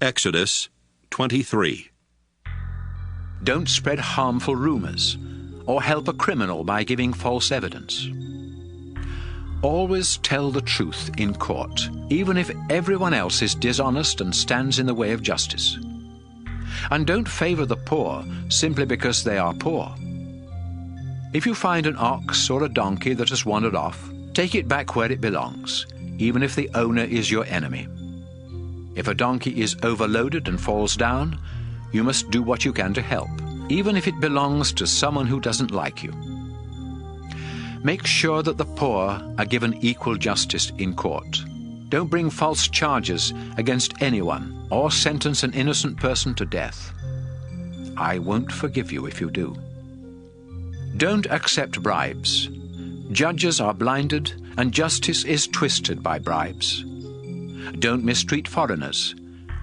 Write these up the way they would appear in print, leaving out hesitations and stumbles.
Exodus 23. Don't spread harmful rumors or help a criminal by giving false evidence. Always tell the truth in court, even if everyone else is dishonest and stands in the way of justice. And don't favor the poor simply because they are poor. If you find an ox or a donkey that has wandered off, take it back where it belongs, even if the owner is your enemy. If a donkey is overloaded and falls down, you must do what you can to help, even if it belongs to someone who doesn't like you. Make sure that the poor are given equal justice in court. Don't bring false charges against anyone or sentence an innocent person to death. I won't forgive you if you do. Don't accept bribes. Judges are blinded and justice is twisted by bribes. Don't mistreat foreigners.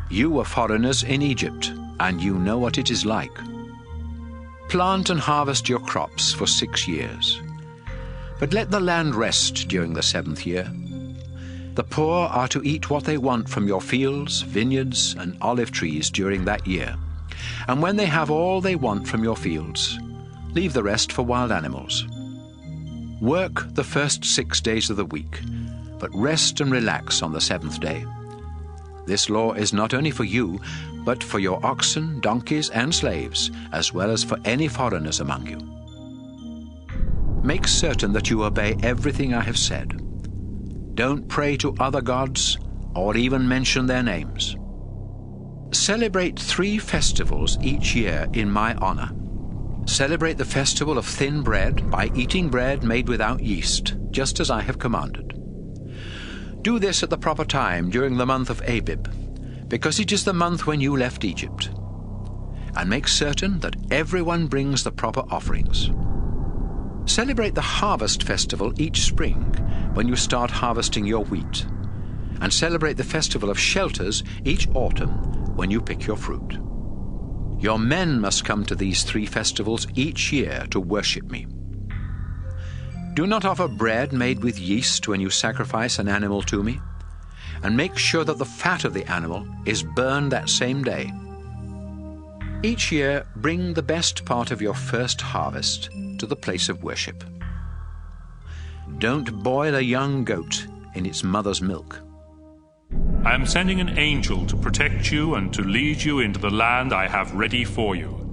You were foreigners in Egypt, and you know what it is like. Plant and harvest your crops for 6 years. But let the land rest during the 7th year. The poor are to eat what they want from your fields, vineyards, and olive trees during that year. And when they have all they want from your fields, leave the rest for wild animals. Work the first 6 days of the week, but rest and relax on the 7th day. This law is not only for you, but for your oxen, donkeys, and slaves, as well as for any foreigners among you. Make certain that you obey everything I have said. Don't pray to other gods or even mention their names. Celebrate 3 festivals each year in my honor. Celebrate the festival of thin bread by eating bread made without yeast, just as I have commanded. Do this at the proper time during the month of Abib, because it is the month when you left Egypt. And make certain that everyone brings the proper offerings. Celebrate the harvest festival each spring when you start harvesting your wheat, and celebrate the festival of shelters each autumn when you pick your fruit. Your men must come to these 3 festivals each year to worship me. Do not offer bread made with yeast when you sacrifice an animal to me, and make sure that the fat of the animal is burned that same day. Each year, bring the best part of your first harvest to the place of worship. Don't boil a young goat in its mother's milk. I am sending an angel to protect you and to lead you into the land I have ready for you.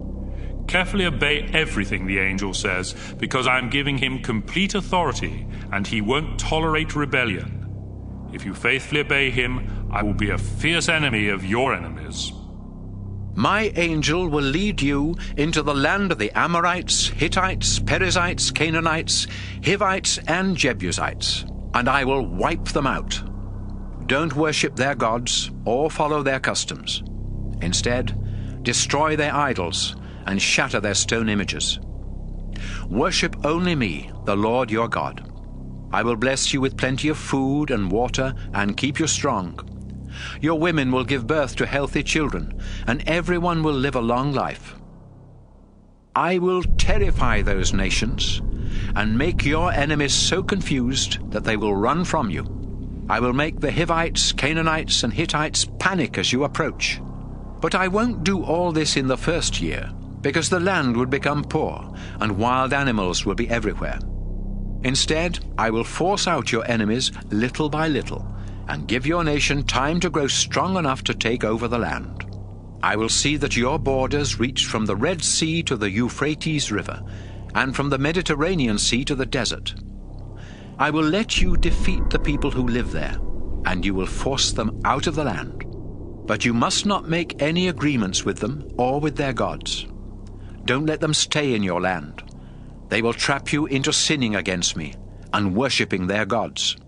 Carefully obey everything the angel says, because I am giving him complete authority, and he won't tolerate rebellion. If you faithfully obey him, I will be a fierce enemy of your enemies. My angel will lead you into the land of the Amorites, Hittites, Perizzites, Canaanites, Hivites, and Jebusites, and I will wipe them out. Don't worship their gods or follow their customs. Instead, destroy their idols and shatter their stone images. Worship only me, the Lord your God. I will bless you with plenty of food and water and keep you strong. Your women will give birth to healthy children, and everyone will live a long life. I will terrify those nations and make your enemies so confused that they will run from you. I will make the Hivites, Canaanites, and Hittites panic as you approach. But I won't do all this in the first year, because the land would become poor, and wild animals will be everywhere. Instead, I will force out your enemies little by little, and give your nation time to grow strong enough to take over the land. I will see that your borders reach from the Red Sea to the Euphrates River, and from the Mediterranean Sea to the desert. I will let you defeat the people who live there, and you will force them out of the land. But you must not make any agreements with them or with their gods. Don't let them stay in your land. They will trap you into sinning against me and worshipping their gods.